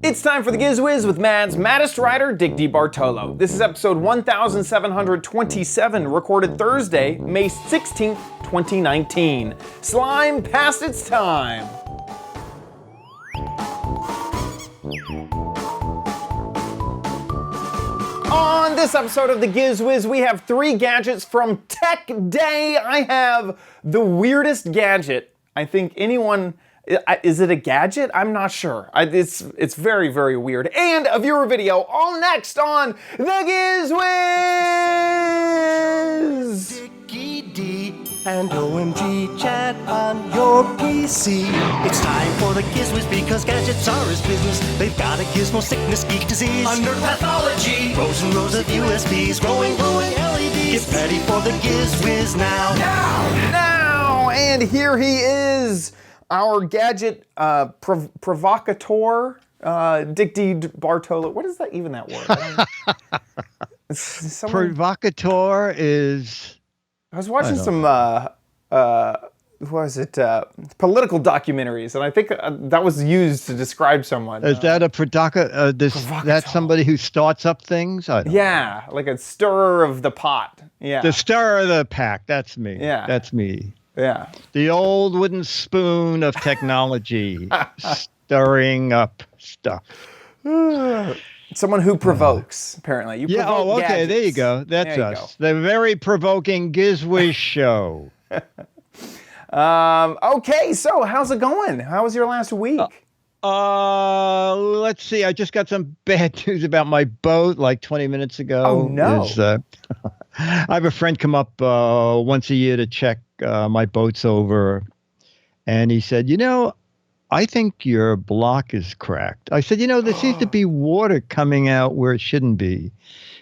It's time for the Giz Wiz with Mad's maddest writer, Dick Bartolo. This is episode 1727, recorded Thursday, May 16th, 2019. Slime past its time. On this episode of the Giz Wiz, we have 3 gadgets from Tech Day. I have the weirdest gadget I think anyone... Is it a gadget? I'm not sure. It's very, very weird. And a viewer video all next on the Giz Wiz! Dickie D and OMG chat on your PC. It's time for the Giz Wiz because gadgets are his business. They've got a gizmo sickness, geek disease, under pathology, rows and rows of USBs, glowing LEDs. Get ready for the Giz Wiz now. Now! And here he is. Our gadget provocateur, Dick D. Bartolo. What is that even that word? Provocateur is... I was watching some, what was it, political documentaries, and I think that was used to describe someone. Is that a provocateur? That's somebody who starts up things? I don't know. Like a stirrer of the pot. Yeah. The stirrer of the pack. That's me. Yeah. That's me. Yeah. The old wooden spoon of technology, stirring up stuff. Someone who provokes, apparently. You yeah, provoke okay, gadgets. there you go. That's us. The very provoking Giz Wiz show. Okay, so how's it going? How was your last week? Let's see. I just got some bad news about my boat like 20 minutes ago. Oh, no. I have a friend come up once a year to check my boat's over. And he said, I think your block is cracked. I said, there seems to be water coming out where it shouldn't be.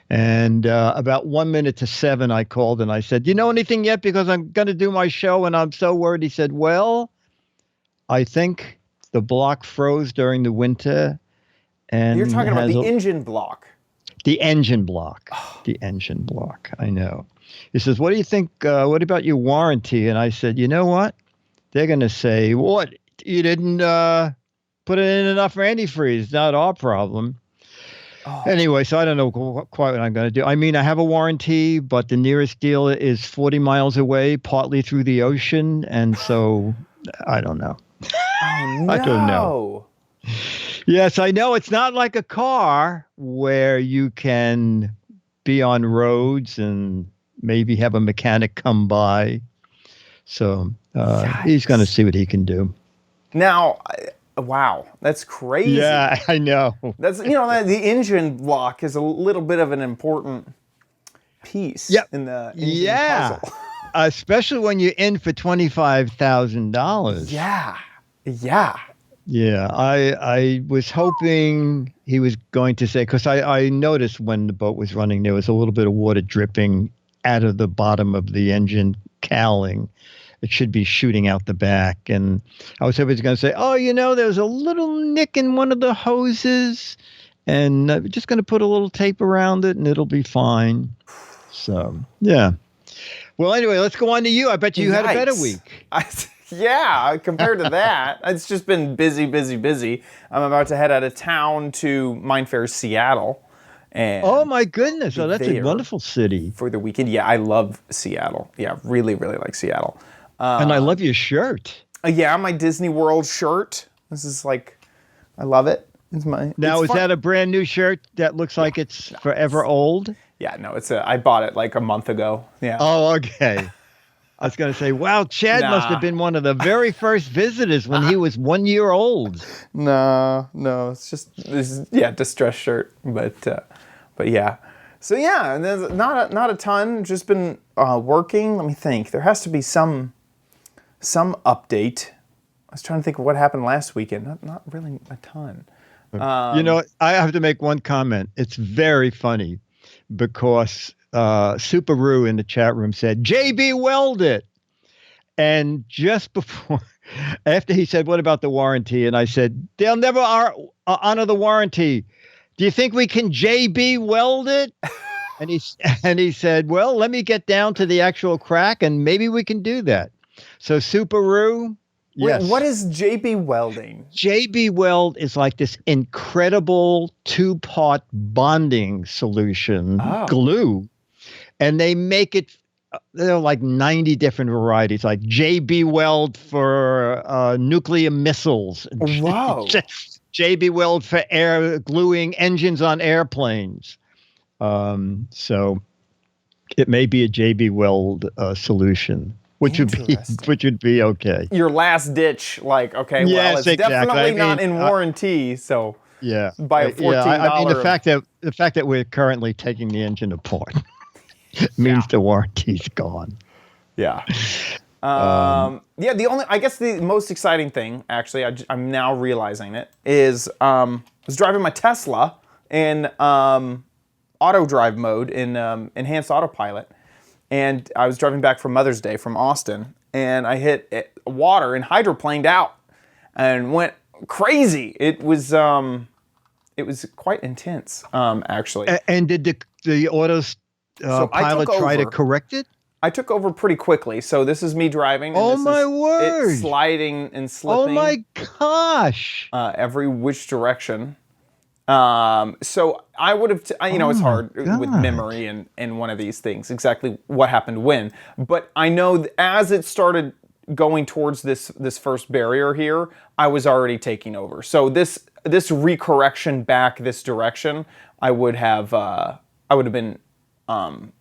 And about 1 minute to 7, I called and I said, do you know anything yet? Because I'm going to do my show and I'm so worried. He said, well, I think the block froze during the winter. And you're talking about the engine block. The engine block. The engine block. I know. He says, what do you think? What about your warranty? And I said, you know what? They're going to say, what? You didn't put in enough antifreeze. Not our problem. Anyway, so I don't know quite what I'm going to do. I mean, I have a warranty, but the nearest dealer is 40 miles away, partly through the ocean. And so I don't know. Oh, no. I don't know. Yes, I know. It's not like a car where you can be on roads and maybe have a mechanic come by. So he's going to see what he can do. Now, wow, that's crazy. Yeah, I know. That's the engine block is a little bit of an important piece in the engine puzzle. Especially when you're in for $25,000. Yeah. Yeah, I was hoping he was going to say, because I noticed when the boat was running, there was a little bit of water dripping out of the bottom of the engine cowling. It should be shooting out the back. And I was hoping he was going to say, there's a little nick in one of the hoses. And we're just going to put a little tape around it and it'll be fine. So, yeah. Well, anyway, let's go on to you. I bet you had a better week. Yeah, compared to that, it's just been busy. I'm about to head out of town to Mindfair, Seattle. And oh, my goodness. Oh, that's a wonderful city. For the weekend. Yeah, I love Seattle. Yeah, really, really like Seattle. And I love your shirt. Yeah, my Disney World shirt. This is I love it. Is that a brand new shirt that looks like it's forever old? Yeah, no, I bought it like a month ago. Yeah. Oh, okay. I was going to say, wow, Chad must have been one of the very first visitors when he was 1 year old. No, it's just distressed shirt, but yeah. So yeah, and there's not a ton. Just been working. Let me think. There has to be some update. I was trying to think of what happened last weekend. Not really a ton. I have to make one comment. It's very funny because Subaru in the chat room said, JB weld it. And just before, after he said, what about the warranty? And I said, they'll never honor the warranty. Do you think we can JB weld it? And he said, well, let me get down to the actual crack and maybe we can do that. So Subaru, Wait, Yes. what is JB Welding? JB Weld is like this incredible two-part bonding solution, Oh. glue, and they make it. There are like 90 different varieties, like JB Weld for nuclear missiles. Wow. JB Weld for air gluing engines on airplanes. So it may be a JB Weld solution, which would be okay. Your last ditch, like, okay, well, Yes, it's exactly. definitely not in warranty, so Yeah. buy a $14. I mean, the fact that we're currently taking the engine apart means the warranty's gone. Yeah. I guess the most exciting thing, actually, I'm now realizing it, is I was driving my Tesla in auto drive mode in enhanced autopilot, and I was driving back from Mother's Day from Austin, and I hit water and hydroplaned out and went crazy. It was quite intense, actually. And did the autos pilot try to correct it? I took over pretty quickly. So this is me driving. And oh my word! It's sliding and slipping. Oh my gosh! Every which direction. So I would have, it's hard with memory and one of these things, exactly what happened when. But I know as it started going towards this first barrier here, I was already taking over. So this recorrection back this direction, I would have been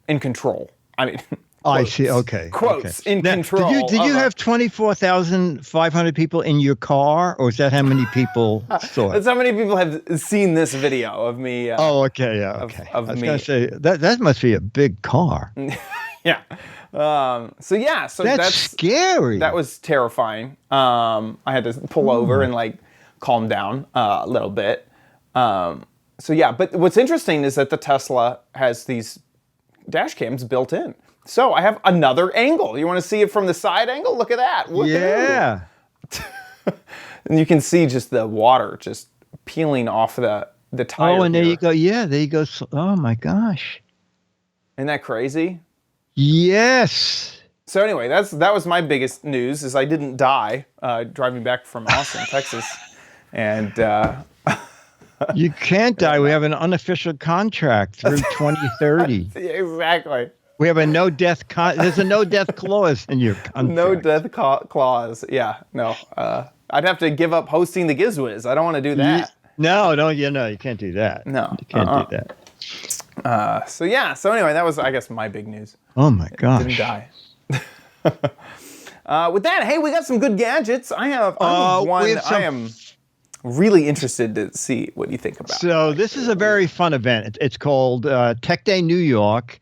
in control. I mean, I see. Okay. Quotes okay. in control. Did you have 24,500 people in your car, or is that how many people saw it? That's how many people have seen this video of me. Okay. Yeah. Okay. Of I was me. gonna say that must be a big car. Yeah. So that's scary. That was terrifying. I had to pull over and like calm down a little bit. But what's interesting is that the Tesla has these dash cams built in. So I have another angle. You want to see it from the side angle? Look at that. Woo-hoo. Yeah. And you can see just the water just peeling off the tire. Oh, and there you go. Yeah, there you go. Oh my gosh. Isn't that crazy? Yes. So anyway, that was my biggest news is I didn't die driving back from Austin, Texas. And you can't die. We have an unofficial contract through 2030. Exactly. We have a no death there's a no death clause in your contract. No death clause. Yeah. No. I'd have to give up hosting the Giz Wiz. I don't want to do that. No, you can't do that. No. You can't do that. So anyway, that was, I guess, my big news. Oh my gosh. Didn't die. With that, hey, we got some good gadgets. I have one I am really interested to see what you think about. So this is a very fun event. It's called Tech Day New York.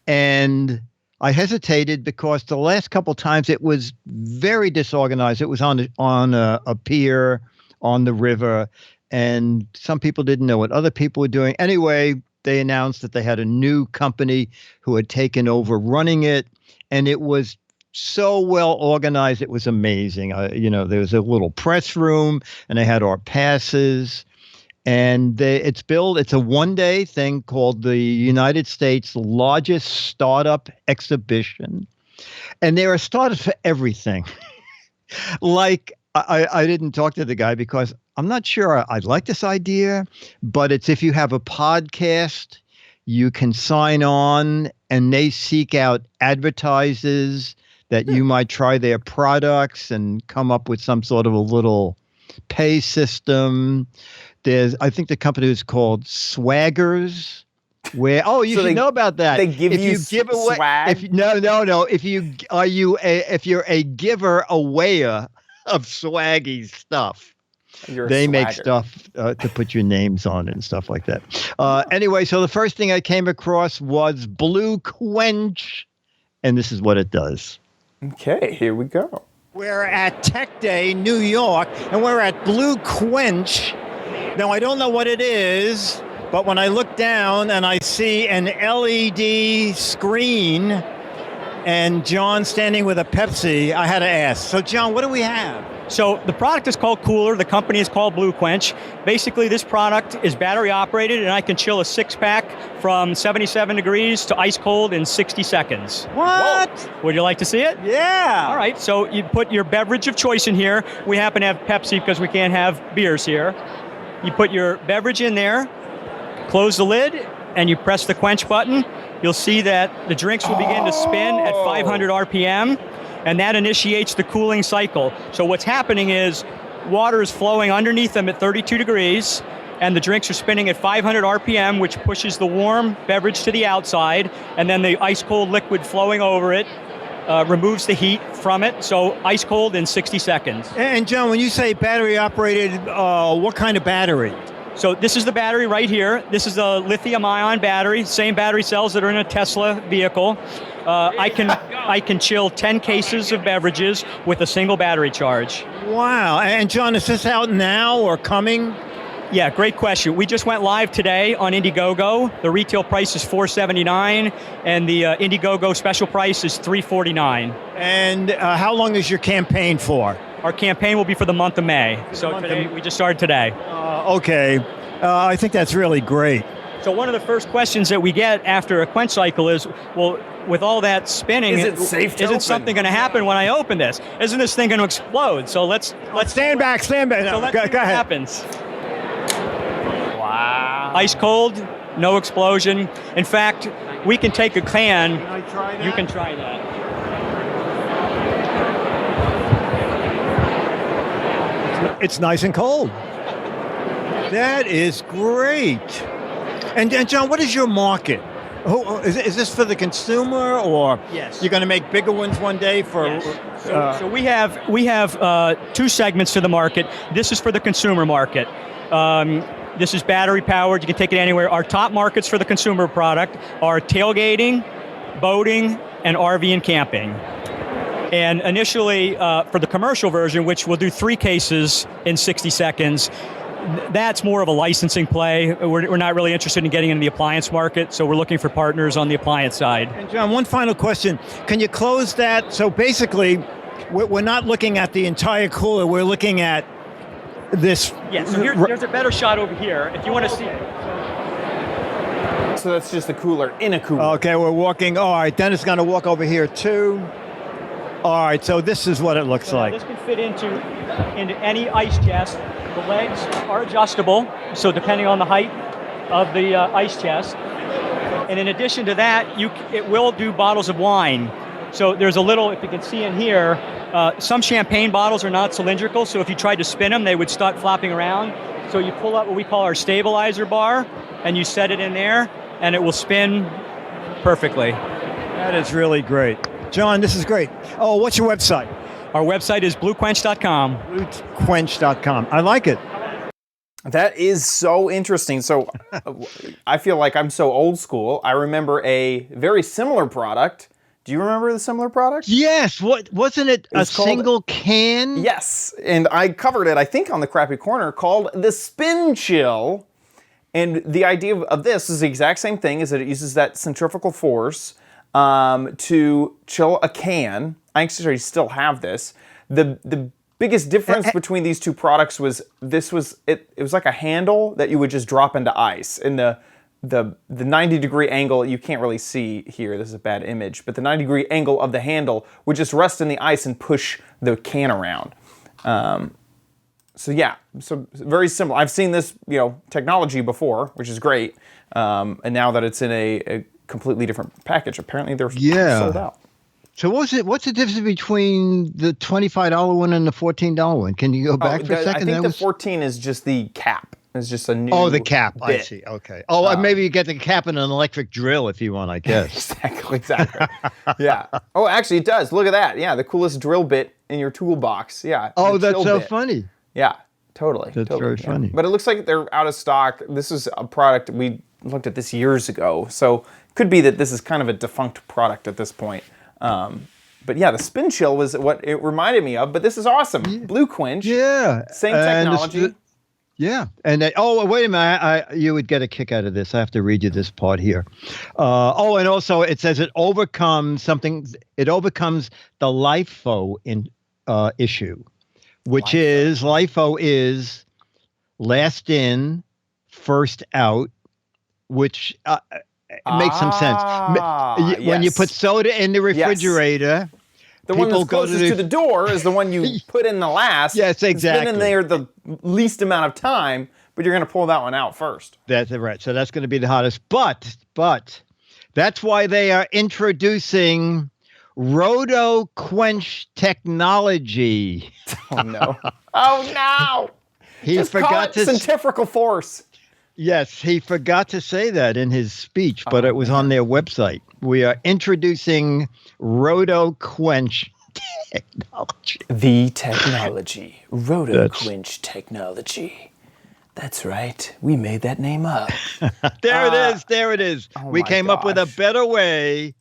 And I hesitated because the last couple times it was very disorganized. It was on a pier on the river, and some people didn't know what other people were doing. Anyway, they announced that they had a new company who had taken over running it, and it was so well organized. It was amazing. There was a little press room, and they had our passes. And it's a one-day thing called the United States' largest startup exhibition. And there are startups for everything. Like, I didn't talk to the guy because I'm not sure I'd like this idea, but it's if you have a podcast, you can sign on and they seek out advertisers that you might try their products and come up with some sort of a little pay system. I think the company is called Swaggers, where you should know about that. They give give away swag. No. If you're a giver awayer of swaggy stuff, they make stuff to put your names on it and stuff like that. Anyway, so the first thing I came across was Blue Quench, and this is what it does. Okay, here we go. We're at Tech Day, New York, and we're at Blue Quench. Now, I don't know what it is, but when I look down and I see an LED screen and John standing with a Pepsi, I had to ask. So, John, what do we have? So the product is called Cooler. The company is called Blue Quench. Basically, this product is battery operated, and I can chill a 6-pack from 77 degrees to ice cold in 60 seconds. What? Whoa. Would you like to see it? Yeah. All right, so you put your beverage of choice in here. We happen to have Pepsi because we can't have beers here. You put your beverage in there, close the lid, and you press the quench button. You'll see that the drinks will begin to spin at 500 RPM, and that initiates the cooling cycle. So what's happening is water is flowing underneath them at 32 degrees, and the drinks are spinning at 500 RPM, which pushes the warm beverage to the outside, and then the ice cold liquid flowing over it removes the heat from it. So ice cold in 60 seconds. And John, when you say battery operated, what kind of battery? So this is the battery right here. This is a lithium-ion battery, same battery cells that are in a Tesla vehicle. I can chill 10 cases of beverages with a single battery charge. Wow. And John, is this out now or coming? Yeah, great question. We just went live today on Indiegogo. The retail price is $479, and the Indiegogo special price is $349. And how long is your campaign for? Our campaign will be for the month of May. So today, we just started today. Okay. I think that's really great. So one of the first questions that we get after a quench cycle is, well, with all that spinning, Is it safe to isn't open? something going to happen when I open this? Isn't this thing going to explode? So let's Stand back. So let's go see what ahead. happens. Wow. Ice cold, no explosion. In fact, we can take a can. Can I try that? You can try that. It's nice and cold. That is great. And John, what is your market? Is this for the consumer, or Yes. you're going to make bigger ones one day for? Yes. So we have two segments to the market. This is for the consumer market. This is battery powered. You can take it anywhere. Our top markets for the consumer product are tailgating, boating, and RV and camping. And initially, for the commercial version, which we'll do 3 cases in 60 seconds, that's more of a licensing play. We're not really interested in getting into the appliance market, so we're looking for partners on the appliance side. And John, one final question. Can you close that? So basically, we're not looking at the entire cooler. We're looking at this. Yeah, so there's a better shot over here if you want to see it. So that's just a cooler in a cooler. Okay, we're walking. All right, Dennis is going to walk over here too. All right, so this is what it looks So like. this can fit into any ice chest. The legs are adjustable, so depending on the height of the ice chest. And in addition to that, it will do bottles of wine. So there's a little, if you can see in here, some champagne bottles are not cylindrical, so if you tried to spin them, they would start flopping around. So you pull up what we call our stabilizer bar, and you set it in there, and it will spin perfectly. That is really great. John, this is great. Oh, what's your website? Our website is bluequench.com. Bluequench.com. I like it. That is so interesting. So I feel like I'm so old school. I remember a very similar product. Do you remember the similar product? Yes. What wasn't it? A It's called- single can? Yes. And I covered it, I think, on the Crappy Corner, called the Spin Chill. And the idea of this is the exact same thing, is that it uses that centrifugal force to chill a can. I actually still have this. The biggest difference between these two products was it was like a handle that you would just drop into ice. And the 90-degree angle, you can't really see here, this is a bad image, but the 90-degree angle of the handle would just rest in the ice and push the can around. So yeah, so very simple. I've seen this technology before, which is great. And now that it's in a completely different package, apparently they're sold out. So what's the difference between the $25 one and the $14 one? Can you go back for a second? I think the 14 is just the cap. It's just a new the cap. bit. I see. Okay. Oh, maybe you get the cap and an electric drill if you want, I guess. Exactly. Yeah. Oh, actually, it does. Look at that. Yeah, the coolest drill bit in your toolbox. Yeah. Oh, the that's chill so bit. funny. Yeah, totally. That's totally, very funny. But it looks like they're out of stock. This is a product, we looked at this years ago. So could be that this is kind of a defunct product at this point. But yeah, the Spin Chill was what it reminded me of. But this is awesome. Yeah. Blue Quench. Yeah. Same technology. Yeah. And wait a minute. You would get a kick out of this. I have to read you this part here. And also it says it overcomes the LIFO issue, which is LIFO is last in, first out, which makes some sense. When you put soda in the refrigerator, the one that's go closest to the door is the one you put in the last. Yes, exactly. It's been in there the least amount of time, but you're going to pull that one out first. That's right. So that's going to be the hottest. But that's why they are introducing Roto Quench technology. Oh, no. Oh, no. He Just forgot call it to centrifugal force. Yes, he forgot to say that in his speech, but it was on their website. We are introducing Roto Quench technology. The technology. Roto Quench technology. That's right. We made that name up. There it is. There it is. Oh we came up with a better way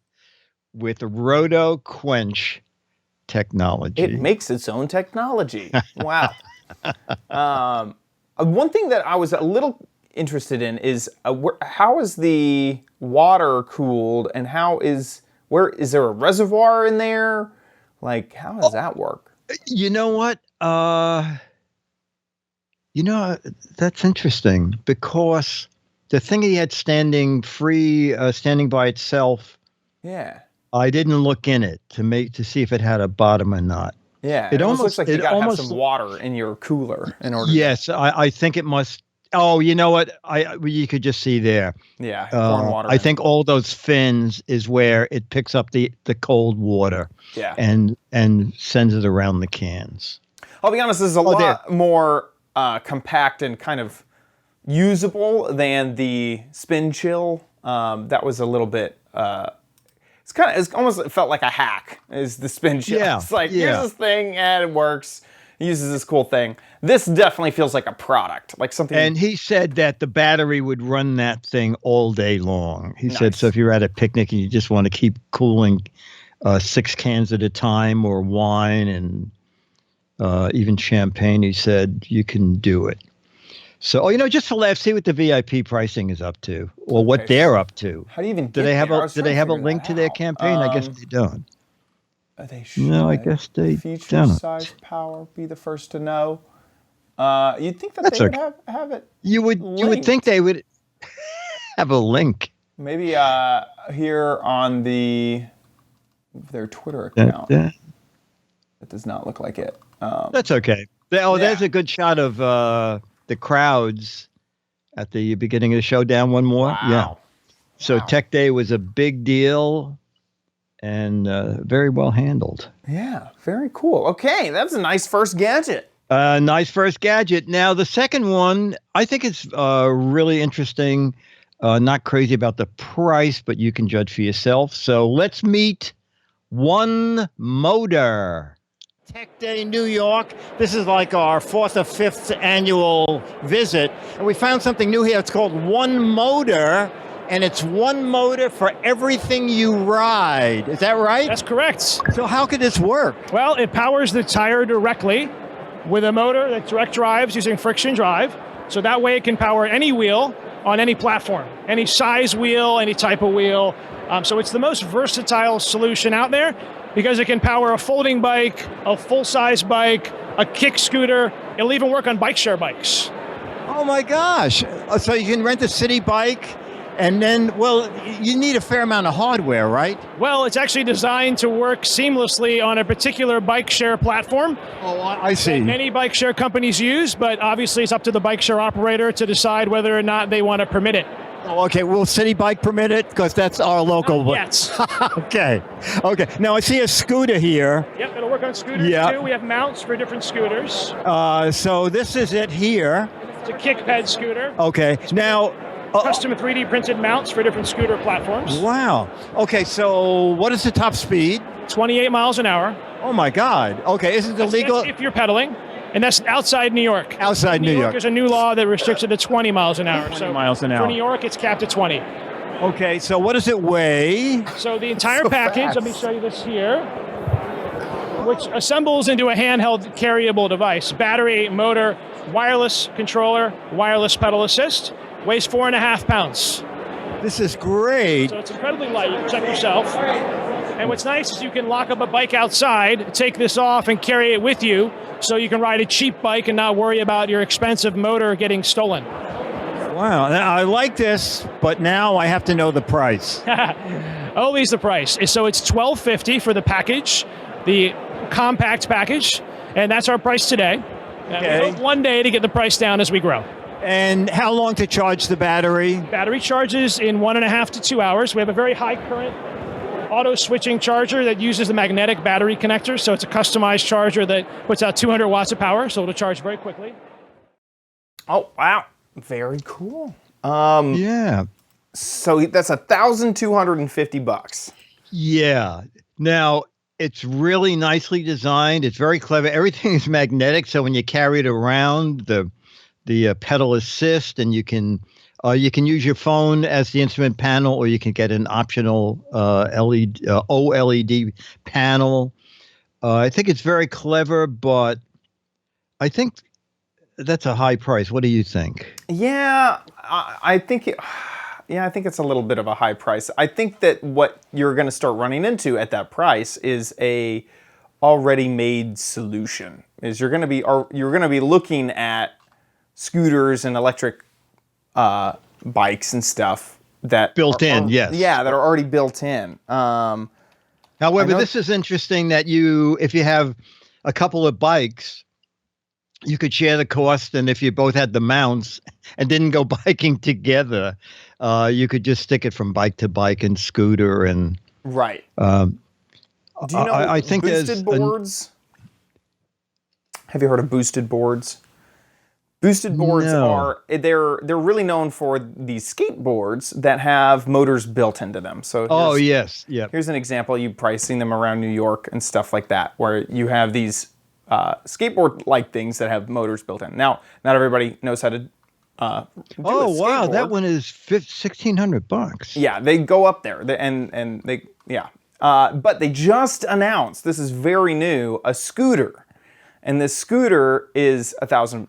with Roto Quench technology. It makes its own technology. Wow. One thing that I was a little interested in is how is the water cooled, and is there a reservoir in there? Like, how does that work? You know what? That's interesting, because the thing he had standing by itself. Yeah. I didn't look in it to see if it had a bottom or not. Yeah. It almost looks like you gotta have some water in your cooler in order. Yes, I think it must. Oh, you know what? You could just see there. Yeah. Pouring water. I think all those fins is where it picks up the cold water. Yeah. And sends it around the cans. I'll be honest. This is a lot more compact and kind of usable than the spin chill. That was a little bit. It's almost felt like a hack. Is the spin chill? Yeah. It's like here's this thing and it works. It uses this cool thing. This definitely feels like a product, like something. And he said that the battery would run that thing all day long. He said, so if you're at a picnic and you just want to keep cooling 6 cans at a time, or wine and even champagne, he said you can do it. So, just to laugh, see what the VIP pricing is up to, or what they're up to. How do you even get do they have there? do they have a link to their campaign? I guess they don't. They should. No, I guess they Feature, don't. size, power, be the first to know. You'd think that they would have it. You would think they would have a link. Maybe here on their Twitter account. That does not look like it. That's okay. There's a good shot of the crowds at the beginning of the show. Down one more. Wow. Yeah. So Tech Day was a big deal and very well handled. Yeah, very cool. Okay, that's a nice first gadget. Nice first gadget. Now, the second one, I think it's really interesting. Not crazy about the price, but you can judge for yourself. So let's meet One Motor. Tech Day, New York. This is like our 4th or 5th annual visit. And we found something new here. It's called One Motor. And it's one motor for everything you ride. Is that right? That's correct. So how could this work? Well, it powers the tire directly with a motor that direct drives using friction drive. So that way it can power any wheel on any platform, any size wheel, any type of wheel. So it's the most versatile solution out there because it can power a folding bike, a full-size bike, a kick scooter. It'll even work on bike share bikes. Oh my gosh. So you can rent a city bike. And then, you need a fair amount of hardware, right? Well, it's actually designed to work seamlessly on a particular bike share platform. Oh, I see. That many bike share companies use, but obviously it's up to the bike share operator to decide whether or not they want to permit it. Oh, okay. Will City Bike permit it? Because that's our local. Yes. Okay. Now I see a scooter here. Yep, it'll work on scooters too. We have mounts for different scooters. So this is it here. It's a kick ped scooter. Okay. Now. Custom 3D printed mounts for different scooter platforms. Wow. Okay, so what is the top speed? 28 miles an hour. Oh my God. Okay, isn't it legal? If you're pedaling, and that's outside New York. Outside New York. There's a new law that restricts it to 20 miles an hour. 20 miles an hour. For New York, it's capped at 20. Okay, so what does it weigh? So the entire package, let me show you this here, which assembles into a handheld carryable device. Battery, motor, wireless controller, wireless pedal assist. Weighs 4.5 pounds. This is great. So it's incredibly light. You can check yourself. And what's nice is you can lock up a bike outside, take this off, and carry it with you, so you can ride a cheap bike and not worry about your expensive motor getting stolen. Wow, I like this, but now I have to know the price. Always the price. So it's $12.50 for the package, the compact package, and that's our price today. Okay. We hope one day to get the price down as we grow. And how long to charge the battery? Battery charges in 1.5 to 2 hours. We have a very high current auto switching charger that uses the magnetic battery connector, so it's a customized charger that puts out 200 watts of power, so it'll charge very quickly. Oh, wow. Very cool. Yeah. So that's $1,250. Yeah. Now, it's really nicely designed. It's very clever. Everything is magnetic, so when you carry it around, the pedal assist, and you can use your phone as the instrument panel, or you can get an optional LED OLED panel. I think it's very clever, but I think that's a high price. What do you think? Yeah, I think it's a little bit of a high price. I think that what you're going to start running into at that price is a already made solution. Is you're going to be looking at scooters and electric bikes and stuff that Built in, yes. Yeah, that are already built in. However, know- this is interesting that if you have a couple of bikes, you could share the cost, and if you both had the mounts and didn't go biking together, you could just stick it from bike to bike and scooter. And Right. Do you know I think boosted boards? Have you heard of boosted boards? Boosted boards they're really known for these skateboards that have motors built into them. So yes, yeah. Here's an example. You probably seen them around New York and stuff like that, where you have these skateboard-like things that have motors built in. Now, not everybody knows how to do a skateboard. That one is $1,600. Yeah, they go up there, but they just announced, this is very new, a scooter, and this scooter is $1,500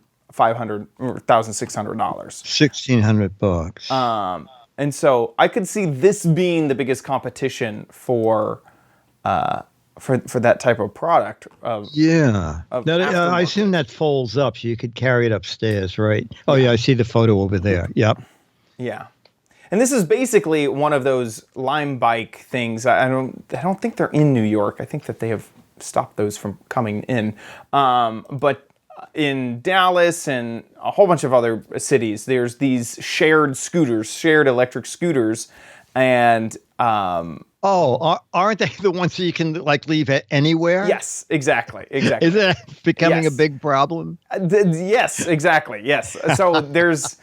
or $1,600. $1,600. And so I could see this being the biggest competition for that type of product. I assume that folds up, so you could carry it upstairs, right? Oh yeah, I see the photo over there. Yep. Yeah, and this is basically one of those Lime bike things. I don't think they're in New York. I think that they have stopped those from coming in. But in Dallas and a whole bunch of other cities, there's these shared electric scooters, and aren't they the ones that you can leave it anywhere? Yes, exactly. Is it becoming a big problem? Yes, exactly. Yes. So there's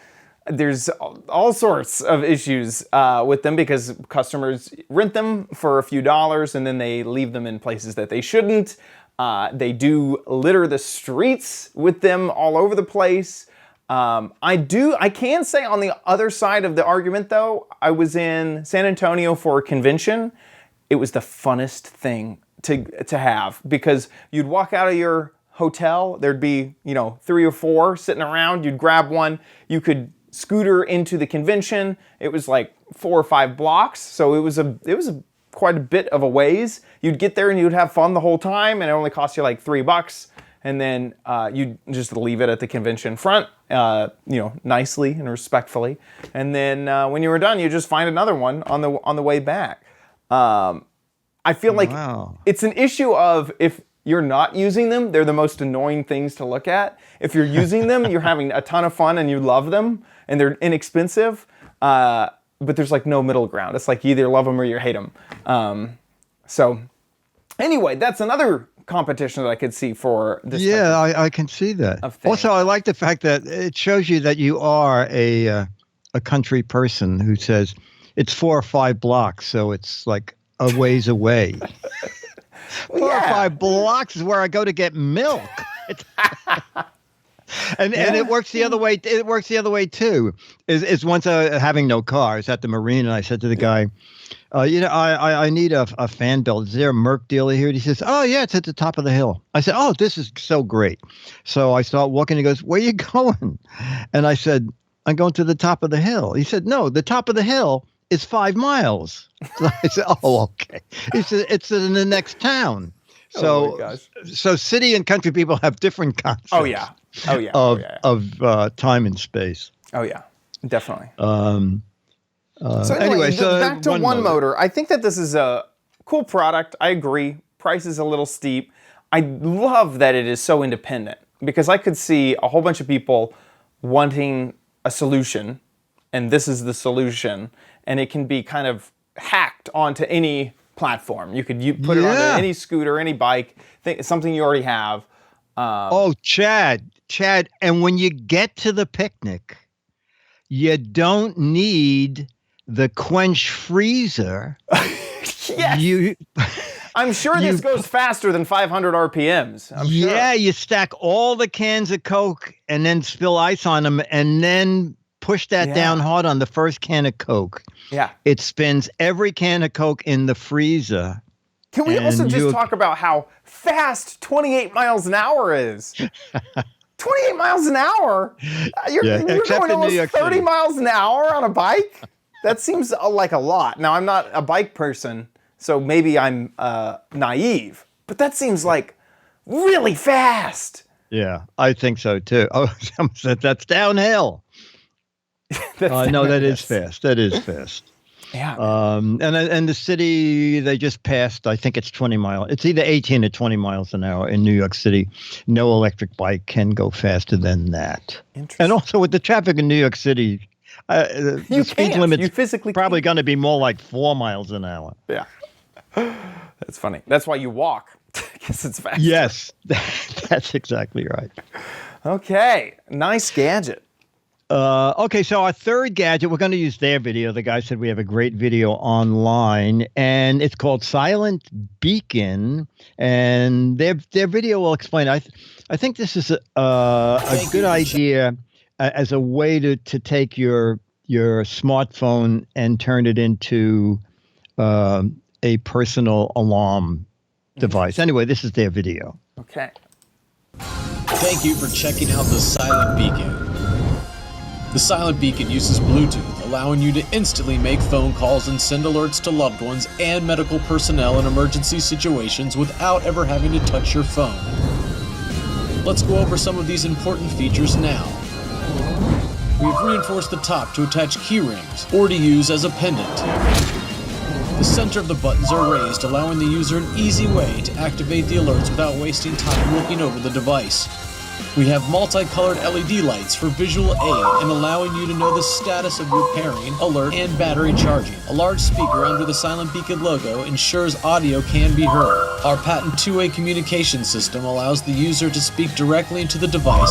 all sorts of issues with them because customers rent them for a few dollars and then they leave them in places that they shouldn't. They do litter the streets with them all over the place. I can say on the other side of the argument, though, I was in San Antonio for a convention. It was the funnest thing to have because you'd walk out of your hotel, there'd be 3 or 4 sitting around. You'd grab one, you could scooter into the convention. It was like 4 or 5 blocks, so it was quite a bit of a ways. You'd get there and you'd have fun the whole time, and it only cost you like $3. And then you just leave it at the convention front, nicely and respectfully. And then when you were done, you just find another one on the way back. I feel like it's an issue of if you're not using them, they're the most annoying things to look at. If you're using them, you're having a ton of fun and you love them and they're inexpensive. But there's no middle ground. It's like you either love them or you hate them. So anyway, that's another competition that I could see for this. Yeah, I can see that. Also, I like the fact that it shows you that you are a country person who says it's 4 or 5 blocks, so it's like a ways away. 4 or 5 blocks is where I go to get milk. And it works the other way. It works the other way too. Is once having no car, I was at the marina and I said to the guy, I need a fan belt. Is there a Merc dealer here? And he says, oh yeah, it's at the top of the hill. I said, oh, this is so great. So I start walking. He goes, where are you going? And I said, I'm going to the top of the hill. He said, no, the top of the hill is 5 miles. So I said, oh, okay. He said, it's in the next town. Oh So, my gosh. so city and country people have different concepts. Oh yeah. Oh yeah. Of time and space. Oh yeah. Definitely. So anyway, so back to one motor. I think that this is a cool product. I agree. Price is a little steep. I love that it is so independent because I could see a whole bunch of people wanting a solution, and this is the solution, and it can be kind of hacked onto any platform. You could put it onto any scooter, any bike, something you already have. Chad, and when you get to the picnic, you don't need the Quench freezer. Yes. I'm sure this goes faster than 500 RPMs. I'm sure. Yeah, you stack all the cans of Coke and then spill ice on them and then push that down hard on the first can of Coke. Yeah. It spins every can of Coke in the freezer. Can we also just talk about how fast 28 miles an hour is? 28 miles an hour? You're going almost 30 miles an hour on a bike? That seems like a lot. Now, I'm not a bike person, so maybe I'm naive, but that seems like really fast. Yeah, I think so too. Oh, that's downhill. No, that is fast. That is fast. Yeah. And the city, they just passed, I think it's 20 miles. It's either 18 or 20 miles an hour in New York City. No electric bike can go faster than that. And also with the traffic in New York City, the speed limit's probably going to be more like 4 miles an hour. Yeah. That's funny. That's why you walk, because it's faster. Yes, that's exactly right. Okay. Nice gadget. Okay, so our third gadget, we're going to use their video. The guy said we have a great video online, and it's called Silent Beacon, and their video will explain. I think this is a good idea as a way to take your smartphone and turn it into a personal alarm device. Anyway, this is their video. Okay. Thank you for checking out the Silent Beacon. The Silent Beacon uses Bluetooth, allowing you to instantly make phone calls and send alerts to loved ones and medical personnel in emergency situations without ever having to touch your phone. Let's go over some of these important features now. We've reinforced the top to attach key rings or to use as a pendant. The center of the buttons are raised, allowing the user an easy way to activate the alerts without wasting time looking over the device. We have multicolored LED lights for visual aid and allowing you to know the status of your pairing, alert, and battery charging. A large speaker under the Silent Beacon logo ensures audio can be heard. Our patent two-way communication system allows the user to speak directly into the device.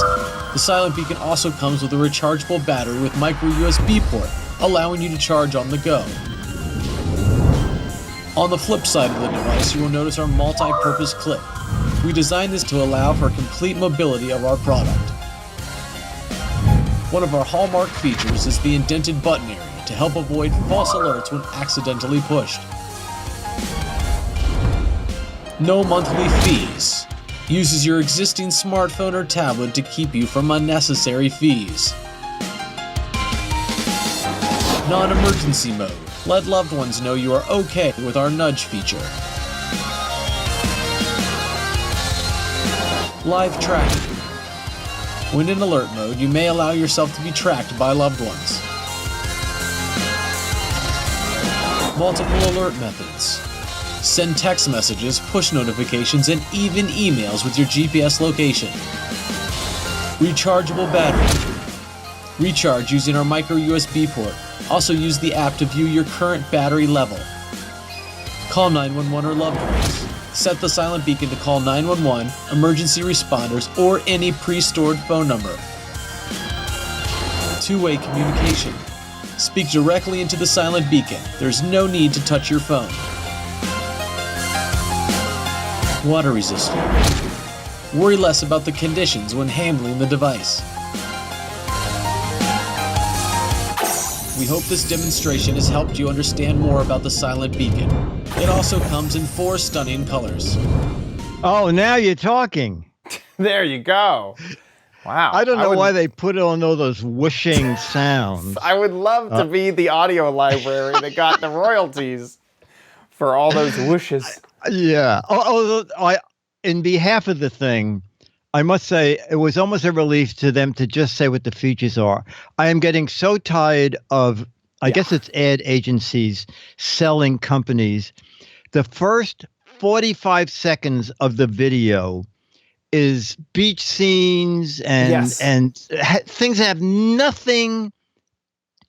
The Silent Beacon also comes with a rechargeable battery with micro USB port, allowing you to charge on the go. On the flip side of the device, you will notice our multi-purpose clip. We designed this to allow for complete mobility of our product. One of our hallmark features is the indented button area to help avoid false alerts when accidentally pushed. No monthly fees. Uses your existing smartphone or tablet to keep you from unnecessary fees. Non-emergency mode. Let loved ones know you are okay with our nudge feature. Live tracking. When in alert mode, you may allow yourself to be tracked by loved ones. Multiple alert methods. Send text messages, push notifications, and even emails with your GPS location. Rechargeable battery. Recharge using our micro USB port. Also use the app to view your current battery level. Call 911 or loved ones. Set the Silent Beacon to call 911, emergency responders, or any pre-stored phone number. Two-way communication. Speak directly into the Silent Beacon. There's no need to touch your phone. Water resistant. Worry less about the conditions when handling the device. We hope this demonstration has helped you understand more about the Silent Beacon. It also comes in 4 stunning colors. Oh, now you're talking. There you go. Wow. I don't know why they put on all those whooshing sounds. I would love to be the audio library that got the royalties for all those whooshes. Yeah. In behalf of the thing, I must say it was almost a relief to them to just say what the features are. I am getting so tired of, I guess it's ad agencies selling companies. The first 45 seconds of the video is beach scenes and things that have nothing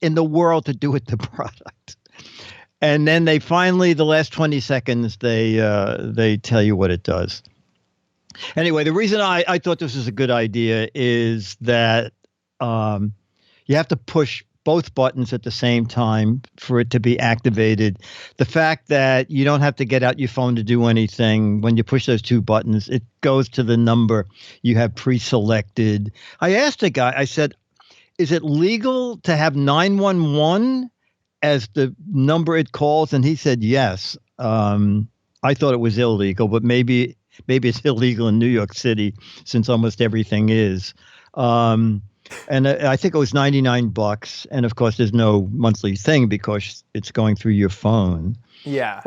in the world to do with the product. And then they finally, the last 20 seconds, they tell you what it does. Anyway, the reason I thought this was a good idea is that you have to push both buttons at the same time for it to be activated. The fact that you don't have to get out your phone to do anything when you push those two buttons, it goes to the number you have pre-selected. I asked a guy, I said, is it legal to have 911 as the number it calls? And he said, yes. I thought it was illegal, but maybe it's illegal in New York City since almost everything is. And I think it was $99. And of course, there's no monthly thing because it's going through your phone. Yeah.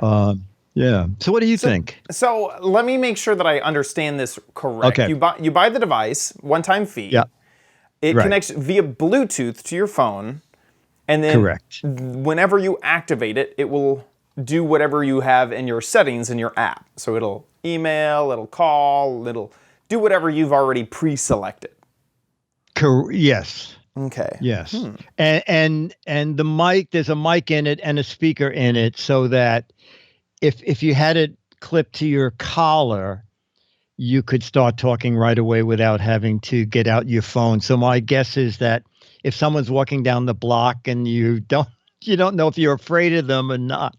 Yeah. So what do you think? So let me make sure that I understand this correct. Okay. You buy the device, one-time fee. Yeah. It connects via Bluetooth to your phone. And then Correct. Whenever you activate it, it will do whatever you have in your settings in your app. So it'll email, it'll call, it'll do whatever you've already pre-selected. Yes. Okay. Yes. And the mic, there's a mic in it and a speaker in it, so that if you had it clipped to your collar, you could start talking right away without having to get out your phone. So my guess is that if someone's walking down the block and you don't know if you're afraid of them or not,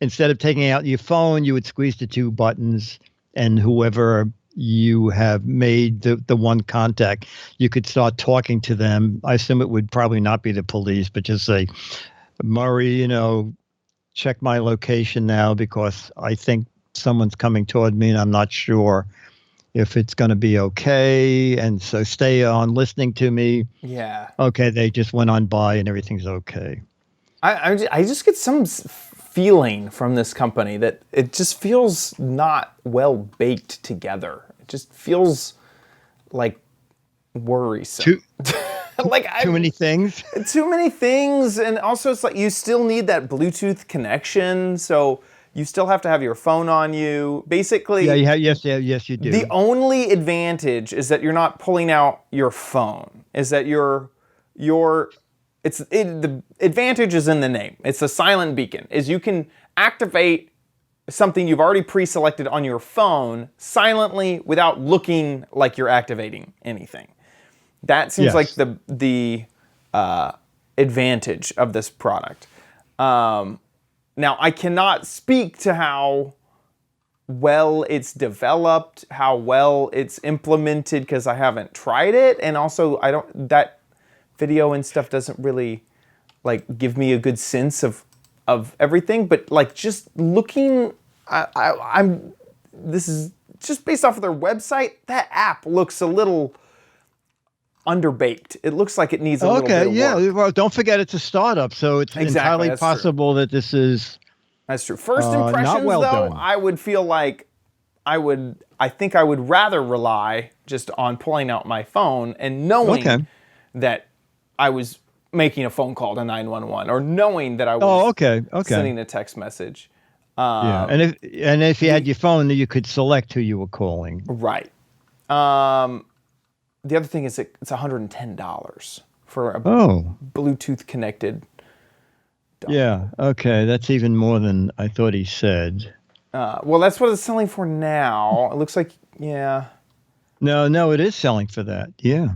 instead of taking out your phone, you would squeeze the two buttons, and whoever you have made the one contact, you could start talking to them. I assume it would probably not be the police, but just say, Murray, check my location now because I think someone's coming toward me and I'm not sure if it's going to be okay. And so stay on listening to me. Yeah. Okay, they just went on by and everything's okay. I just get some feeling from this company that it just feels not well baked together. It just feels like worrisome. Too many things. Too many things, and also it's like you still need that Bluetooth connection, so you still have to have your phone on you. Basically, yes, you do. The only advantage is that you're not pulling out your phone. Is that the advantage is in the name. It's a silent beacon. Is you can activate something you've already pre-selected on your phone silently without looking like you're activating anything. That seems like the advantage of this product. Now, I cannot speak to how well it's developed, how well it's implemented, because I haven't tried it, and also that video and stuff doesn't really give me a good sense of everything. But just looking, this is just based off of their website. That app looks a little underbaked. It looks like it needs a little bit of work. Well, don't forget it's a startup, so it's entirely possible that this is. That's true. First impressions, well though, done. I would feel like I think I would rather rely just on pulling out my phone and knowing that I was making a phone call to 911 or knowing that I was sending a text message. And if you had your phone, you could select who you were calling. Right. The other thing is it's $110 for a Bluetooth connected dog. Yeah. Okay. That's even more than I thought he said. Well, that's what it's selling for now. It looks like, yeah. No, it is selling for that. Yeah.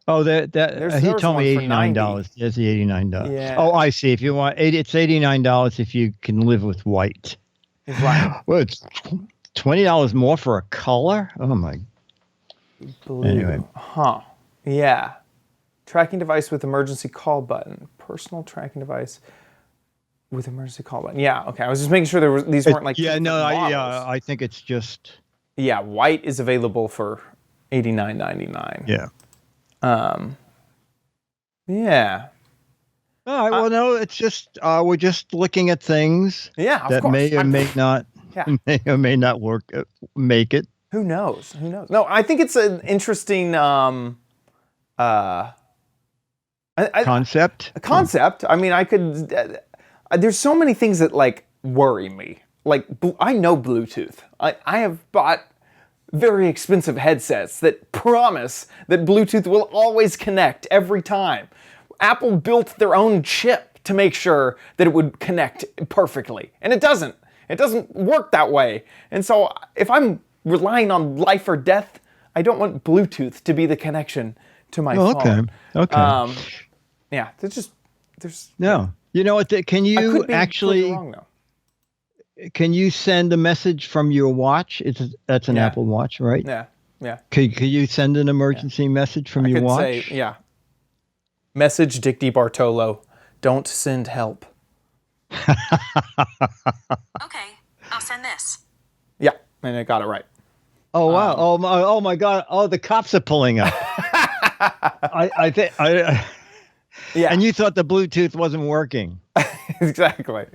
Oh, he told me $89. There's the $89. Yeah. Oh, I see. If you want it's $89 if you can live with white. Right. Well, it's $20 more for a color. Oh my. Blue. Anyway. Huh. Yeah. Tracking device with emergency call button. Personal tracking device with emergency call button. Yeah. Okay. I was just making sure these weren't like. I think it's just. Yeah. White is available for $89.99. Yeah. Yeah. All right. Well, no, it's just we're just looking at things Yeah, of that course. may or may not Yeah. may or may not work. Make it. Who knows? Who knows? No, I think it's an interesting Concept. a concept. I mean, I could. There's so many things that like worry me. Like I know Bluetooth. I have bought very expensive headsets that promise that Bluetooth will always connect every time. Apple built their own chip to make sure that it would connect perfectly, and it doesn't. It doesn't work that way. And so if I'm relying on life or death, I don't want Bluetooth to be the connection to my phone. Okay. Yeah, there's No. You know what? Can I you could be actually? totally wrong, though. Can you send a message from your watch? That's an Yeah. Apple Watch, right? Yeah, yeah. Could you send an emergency message from I your could watch? say, yeah. Message Dick DiBartolo. Don't send help. Okay, I'll send this. Yeah, and I got it right. Oh wow! Oh my God! Oh, the cops are pulling up. I think. Yeah, And you thought the Bluetooth wasn't working. exactly.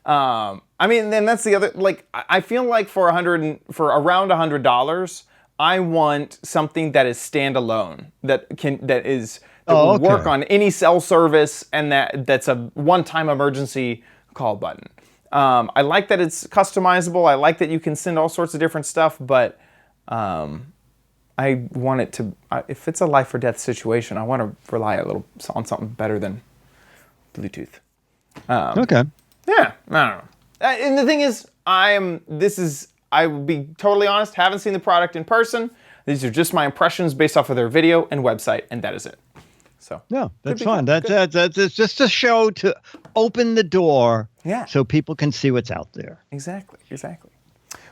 I mean, then that's the other. Like, I feel like for around $100, I want something that is standalone that will work on any cell service, and that's a one-time emergency call button. I like that it's customizable. I like that you can send all sorts of different stuff, but I want it to. If it's a life or death situation, I want to rely a little on something better than Bluetooth. Okay. Yeah, I don't know. And the thing is, I will be totally honest, haven't seen the product in person. These are just my impressions based off of their video and website, and that is it. So No, that's be fine. good. That's just a show to open the door, Yeah. so people can see what's out there. Exactly.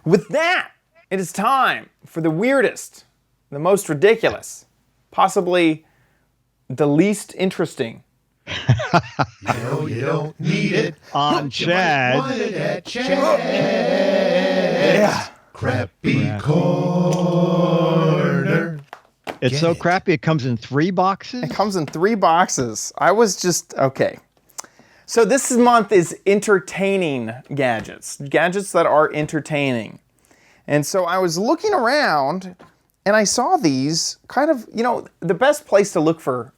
With that, it is time for the weirdest, the most ridiculous, possibly the least interesting. No, you don't need it. On Chad. Want it at Chad's Crappy Corner. It's so crappy. It comes in 3 boxes. It comes in 3 boxes. I was just okay. So this month is entertaining gadgets that are entertaining. And so I was looking around and I saw these kind of, the best place to look for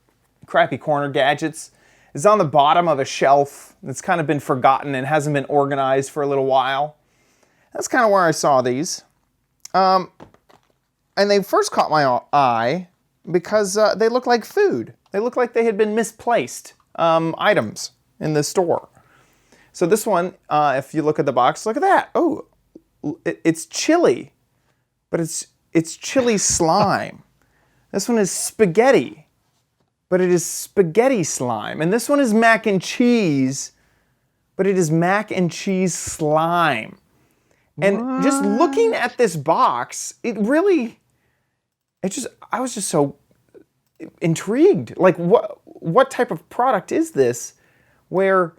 crappy corner gadgets is on the bottom of a shelf that's kind of been forgotten and hasn't been organized for a little while. That's kind of where I saw these. And they first caught my eye because they look like food. They look like they had been misplaced items in the store. So this one, if you look at the box, look at that. Oh, it's chili, but it's chili slime. This one is spaghetti, but it is spaghetti slime. And this one is mac and cheese, but it is mac and cheese slime. And just looking at this box, I was just so intrigued. Like, what type of product is this where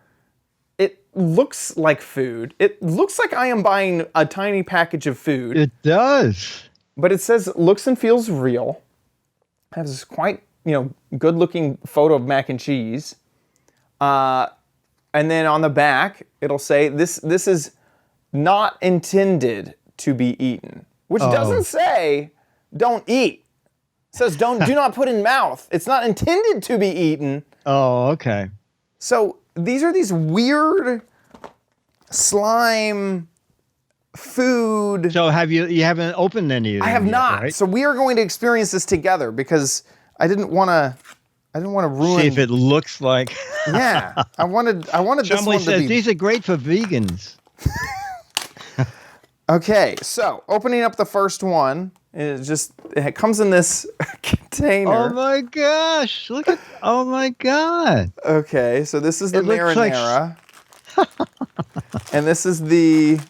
it looks like food? It looks like I am buying a tiny package of food. It does. But it says looks and feels real. Has this quite, good looking photo of mac and cheese. And then on the back, it'll say this is not intended to be eaten, which doesn't say don't eat. It says do not put in mouth. It's not intended to be eaten. Oh, okay. So these are these weird slime food. So you haven't opened any of them I have yet, not. right? So we are going to experience this together because I didn't want to ruin. See if it looks like. Yeah, I wanted this Somebody one to says be. these are great for vegans. Okay, so opening up the first one, it comes in this container. Oh my gosh! Oh my god! Okay, so this is the It looks like- marinara, and this is the.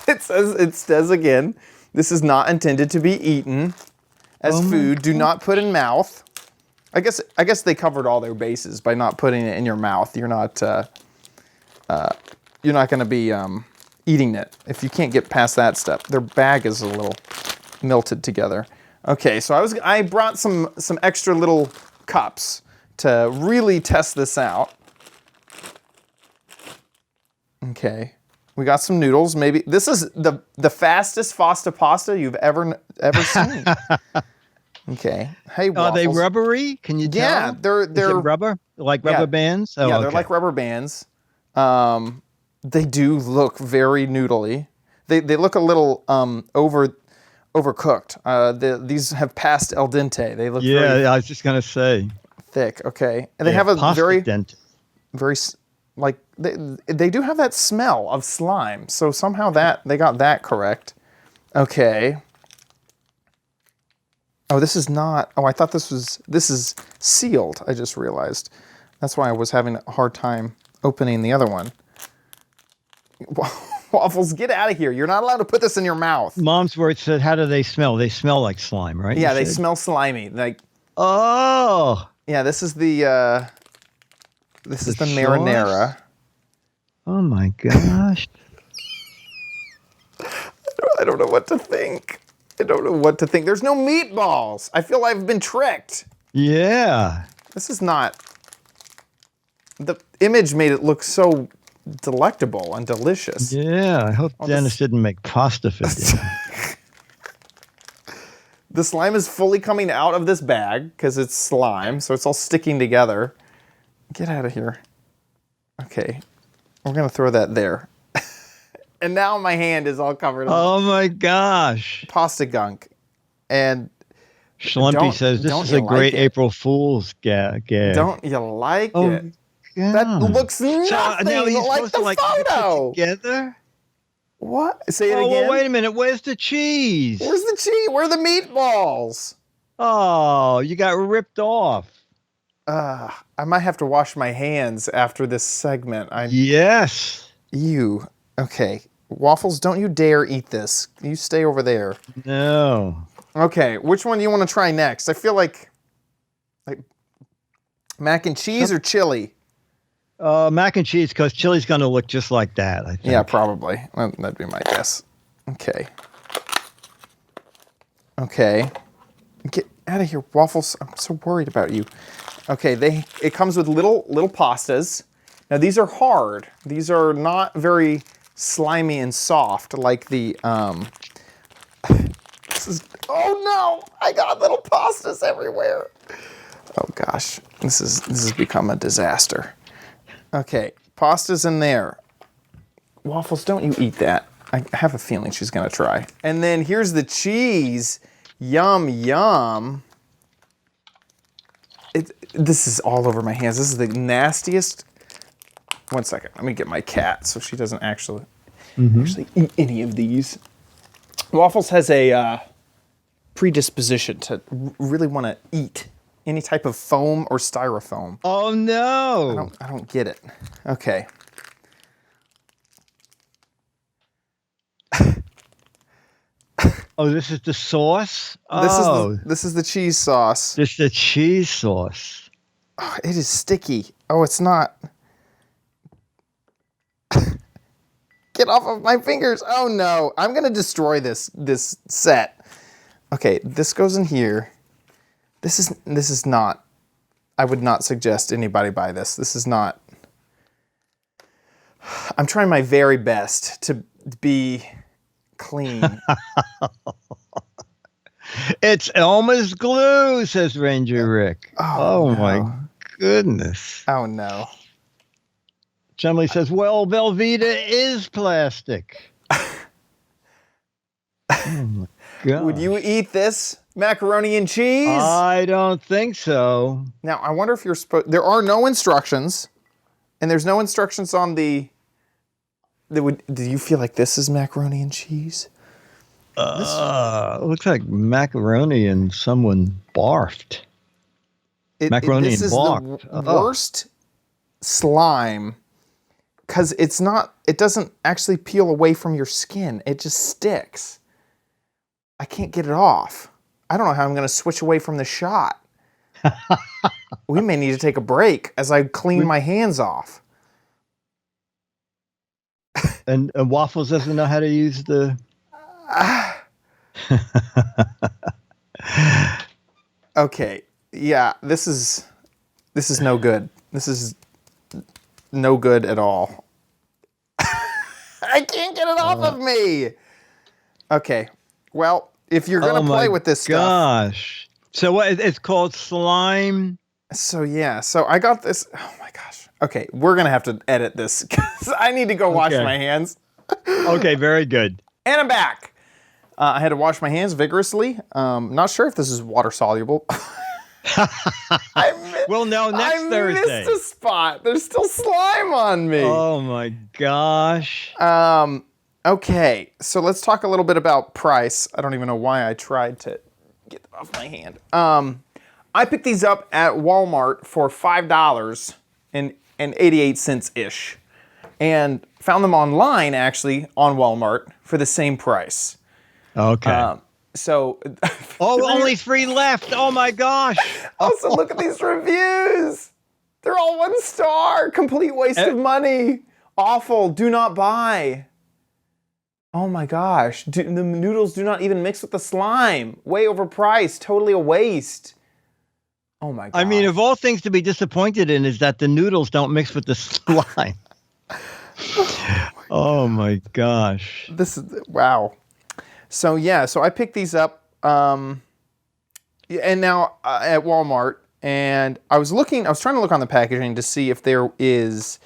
It says again, this is not intended to be eaten as food. Do not put in mouth. I guess they covered all their bases by not putting it in your mouth. You're not going to be eating it if you can't get past that step. Their bag is a little melted together. Okay, so I brought some extra little cups to really test this out. Okay, we got some noodles. Maybe this is the fastest Fasta pasta you've ever seen. Okay, hey, Are they Waffles. Rubbery? Can you tell? Yeah, they're Is it rubber, like rubber bands. Oh, yeah, they're okay. like rubber bands. They do look very noodly. They look a little overcooked. These have passed al dente. They look very I was just gonna say thick. Okay, and they have a pasta very dent. like they do have that smell of slime. So somehow they got that correct. Okay. Oh, this is not. Oh, I thought this is sealed. I just realized. That's why I was having a hard time opening the other one. Waffles, get out of here. You're not allowed to put this in your mouth. Mom's words said, "How do they smell? They smell like slime, right?" Yeah, you they said? smell slimy. Like, Oh, yeah, this is the marinara. oh my gosh! I don't know what to think. There's no meatballs. I feel I've been tricked. Yeah, This is not. The image made it look so delectable and delicious. yeah. I hope Dennis didn't make pasta for dinner. The slime is fully coming out of this bag because it's slime, so it's all sticking together. Get out of here. Okay, we're gonna throw that there. And now my hand is all covered in Oh my gosh! pasta gunk. And Schlumpy says this don't is you a great like it? April Fool's gag. don't you like Oh, it? That looks nothing now he's like supposed the to like mix it photo. together. What? Say it Oh, again. well, wait a minute. Where's the cheese? Where's the cheese? Where are the meatballs? Oh, you got ripped off. I might have to wash my hands after this segment. Yes. You. Okay. Waffles, don't you dare eat this. You stay over there. No. Okay, which one do you want to try next? I feel like mac and cheese or chili? Mac and cheese, because chili's going to look just like that, I think. Yeah, probably. That'd be my guess. Okay. Okay. Get out of here, Waffles. I'm so worried about you. Okay, it comes with little pastas. Now these are hard. These are not very slimy and soft like the oh no! I got little pastas everywhere. Oh gosh, this has become a disaster. Okay, pasta's in there. Waffles, don't you eat that. I have a feeling she's gonna try. And then here's the cheese. Yum, yum. This is all over my hands. This is the nastiest. One second, let me get my cat so she doesn't actually eat any of these. Waffles has a predisposition to really want to eat any type of foam or styrofoam. Oh, no. I don't get it. Okay. Oh, this is the sauce? This is the cheese sauce. This is the cheese sauce. Oh, it is sticky. Oh, it's not. Get off of my fingers. Oh no. I'm going to destroy this set. Okay, this goes in here. This is not. I would not suggest anybody buy this. This is not. I'm trying my very best to be clean. It's Elmer's glue, says Ranger Rick. Oh, no. My goodness. Oh no. Somebody says, well, Velveeta is plastic. Oh my God. Would you eat this macaroni and cheese? I don't think so. Now, I wonder if you're supposed. There are no instructions, and there's no instructions on the. Do you feel like this is macaroni and cheese? It looks like macaroni and someone barfed. Macaroni this and is barked. the worst slime because it's not. It doesn't actually peel away from your skin. It just sticks. I can't get it off. I don't know how I'm going to switch away from the shot. We may need to take a break as I clean my hands off. And Waffles doesn't know how to use the. Okay. Yeah, this is no good. This is no good at all. I can't get it off of me. Okay. Well, if you're going to play with this stuff. Gosh. So what? It's called slime. So I got this. Oh my gosh. Okay, we're going to have to edit this because I need to go wash my hands. Okay, very good. And I'm back. I had to wash my hands vigorously. Not sure if this is water soluble. We'll know next Thursday. I missed a spot. There's still slime on me. Oh my gosh. Okay, so let's talk a little bit about price. I don't even know why I tried to get them off my hand. I picked these up at Walmart for $5.88-ish. And found them online, actually, on Walmart for the same price. Okay. Only 3 left. Oh my gosh. Also, look at these reviews. They're all 1 star. Complete waste of money. Awful. Do not buy. Oh my gosh. The noodles do not even mix with the slime. Way overpriced. Totally a waste. Oh my god. I mean, of all things to be disappointed in is that the noodles don't mix with the slime. Oh my gosh. This is, wow. So I picked these up and now at Walmart, and I was trying to look on the packaging to see if there is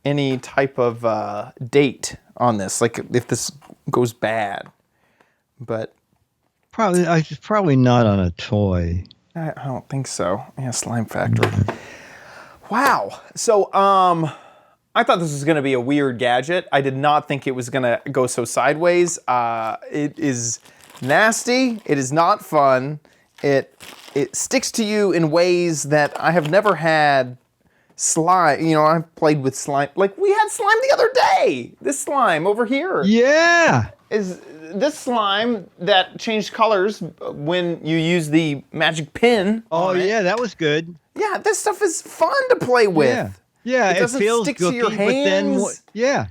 any type of date on this, like if this goes bad. But probably not on a toy. I don't think so. Yeah, Slime Factory. Wow. So I thought this was going to be a weird gadget. I did not think it was going to go so sideways. It is nasty. It is not fun. It sticks to you in ways that I have never had slime. You know, I've played with slime. Like, we had slime the other day. This slime over here. Yeah. Is this slime that changed colors when you use the magic pin. Oh, yeah, that was good. Yeah, this stuff is fun to play with. Yeah. Yeah, it doesn't feels stick gooky, to your hands. But then,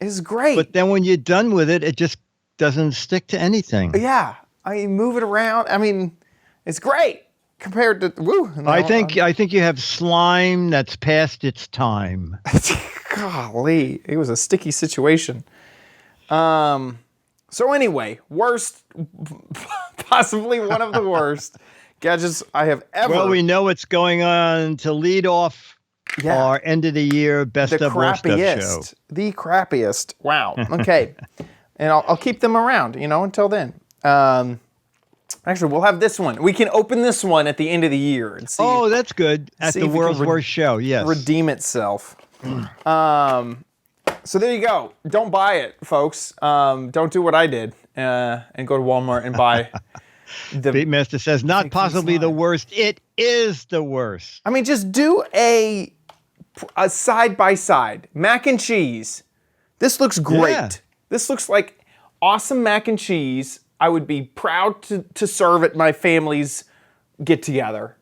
it's great. But then when you're done with it, it just doesn't stick to anything. Yeah, I move it around. I mean, it's great compared to. Woo! No, I think you have slime that's past its time. Golly, it was a sticky situation. So anyway, worst, possibly one of the worst gadgets I have ever. Well, we know what's going on to lead off. Yeah. Our end of the year best of worst of show. The crappiest. Wow. Okay. And I'll keep them around, until then. Actually, we'll have this one. We can open this one at the end of the year and see. Oh, that's good. At the world's worst show, yes. Redeem itself. So there you go. Don't buy it, folks. Don't do what I did and go to Walmart and buy. The Beatmaster says, not possibly the worst. It is the worst. I mean, just do a side-by-side. Mac and cheese. This looks great. Yeah. This looks like awesome mac and cheese. I would be proud to serve at my family's get-together.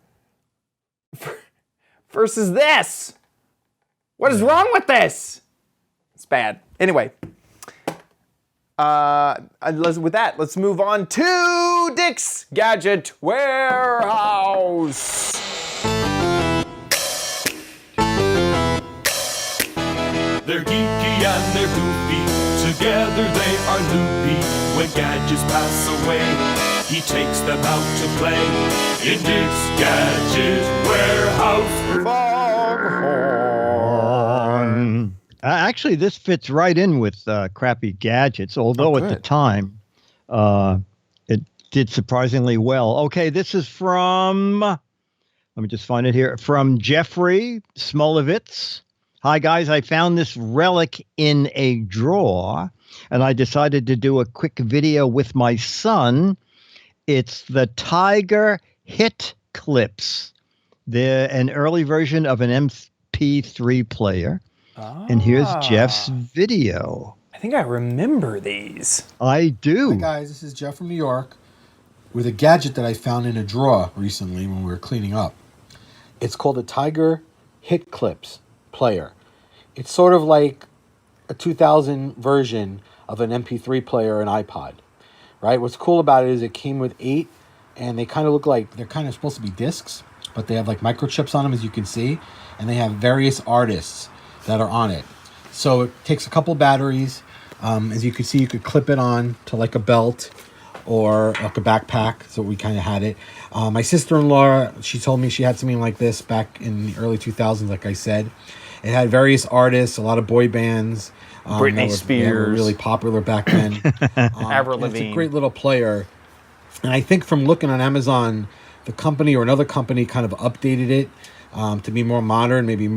Versus this. What is wrong with this? It's bad. Anyway. With that, let's move on to Dick's Gadget Warehouse. They're geeky and they're goofy, together they are loopy. When gadgets pass away, he takes them out to play in Dick's Gadget Warehouse. Foghorn. Actually, this fits right in with crappy gadgets, although at the time it did surprisingly well. Okay, this is from, let me just find it here, from Jeffrey Smolovitz. Hi, guys. I found this relic in a drawer, and I decided to do a quick video with my son. It's the Tiger Hit Clips. They're an early version of an MP3 player. And here's Jeff's video. I think I remember these. I do. Hi, guys. This is Jeff from New York with a gadget that I found in a drawer recently when we were cleaning up. It's called a Tiger Hit Clips player. It's sort of like a 2000 version of an MP3 player or an iPod, right? What's cool about it is it came with 8 and they kind of look like they're kind of supposed to be discs, but they have like microchips on them, as you can see, and they have various artists that are on it. So it takes a couple batteries. As you can see, you could clip it on to like a belt or like a backpack. So we kind of had it. My sister-in-law, she told me she had something like this back in the early 2000s, like I said. It had various artists, a lot of boy bands. Britney Spears. They were really popular back then. Avril It's a Lavigne. great little player. And I think from looking on Amazon, the company or another company kind of updated it to be more modern, maybe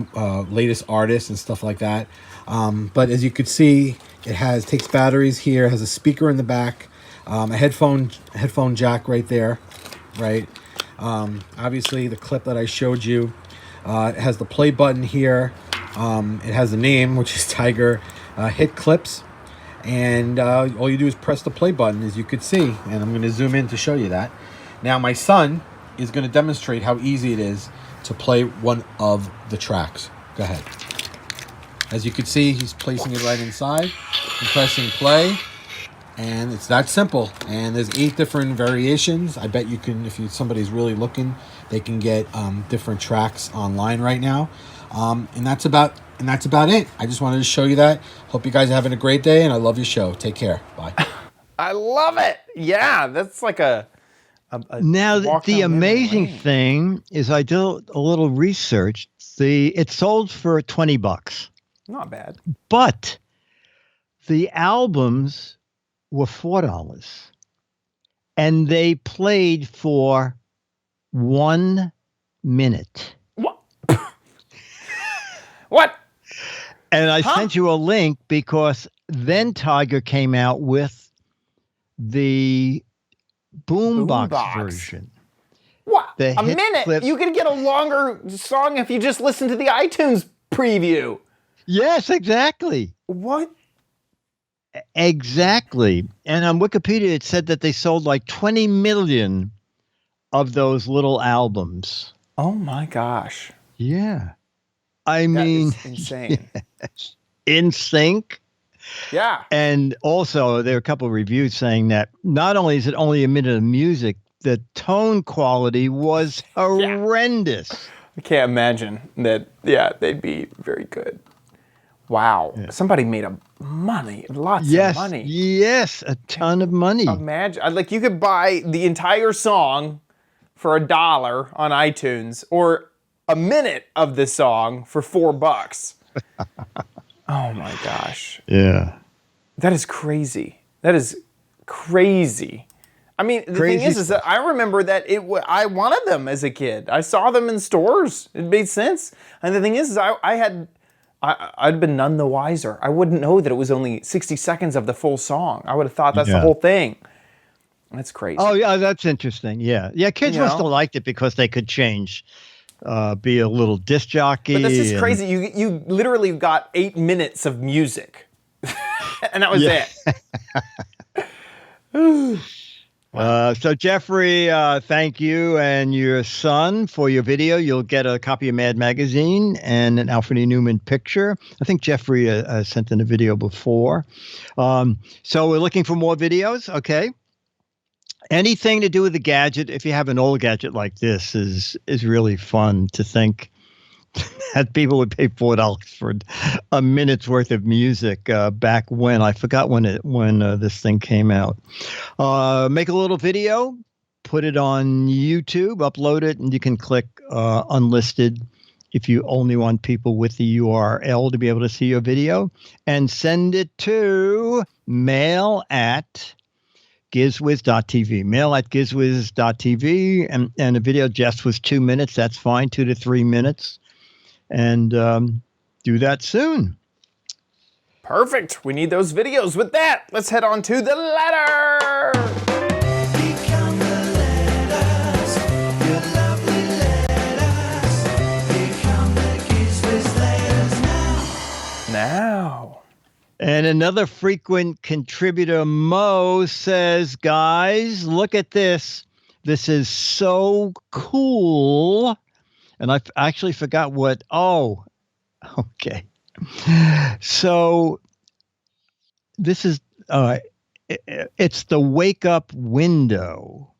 latest artists and stuff like that. But as you could see, it takes batteries here, has a speaker in the back, a headphone jack right there, right? Obviously, the clip that I showed you, it has the play button here. It has the name, which is Tiger Hit Clips. And all you do is press the play button, as you could see. And I'm going to zoom in to show you that. Now, my son is going to demonstrate how easy it is to play one of the tracks. Go ahead. As you can see, he's placing it right inside and pressing play. And it's that simple. And there's 8 different variations. I bet you can, if somebody's really looking, they can get different tracks online right now. And that's about it. I just wanted to show you that. Hope you guys are having a great day, and I love your show. Take care. Bye. I love it. Yeah, that's like a Now, walk the down memory amazing lane. thing is I did a little research. It sold for $20, Not bad. but the albums were $4, and they played for 1 minute. What? What? And I sent you a link because then Tiger came out with the boombox Boombox. version. What? The A hit minute? clips. You could get a longer song if you just listen to the iTunes preview. Yes, exactly. What? Exactly. And on Wikipedia, it said that they sold like 20 million of those little albums. Oh my gosh. Yeah. I That mean, is insane. in sync. Yeah. And also, there are a couple of reviews saying that not only is it only a minute of music, the tone quality was horrendous. I can't imagine that. Yeah, they'd be very good. Wow. Yeah. Somebody made lots of money. Yes, a ton of money. Imagine, like you could buy the entire song for $1 on iTunes or a minute of the song for $4. Oh my gosh. Yeah. That is crazy. That is crazy. I mean, the Crazy thing is that I remember that I wanted them as a kid. I saw them in stores. It made sense. And the thing is I'd been none the wiser. I wouldn't know that it was only 60 seconds of the full song. I would have thought that's the whole thing. That's crazy. Oh, yeah, that's interesting. Yeah. Yeah, kids You must know? have liked it because they could change, be a little disc jockey. But this is and- crazy. You literally got 8 minutes of music. And that was it. So Jeffrey, thank you and your son for your video. You'll get a copy of Mad Magazine and an Alfred E. Newman picture. I think Jeffrey sent in a video before. So we're looking for more videos. Okay. Anything to do with the gadget, if you have an old gadget like this, is really fun to think that people would pay $4 for a minute's worth of music back when. I forgot when this thing came out. Make a little video, put it on YouTube, upload it, and you can click unlisted if you only want people with the URL to be able to see your video, and send it to mail@gizwiz.tv. Mail@gizwiz.tv, and the video just was 2 minutes. That's fine, 2 to 3 minutes. And do that soon. Perfect. We need those videos. With that, let's head on to the letter. Become the letters, your lovely letters. Become the Giz Wiz letters now. And another frequent contributor, Mo, says, guys, look at this. This is so cool. And I actually forgot what. Oh, okay. So this is it's the wake up window.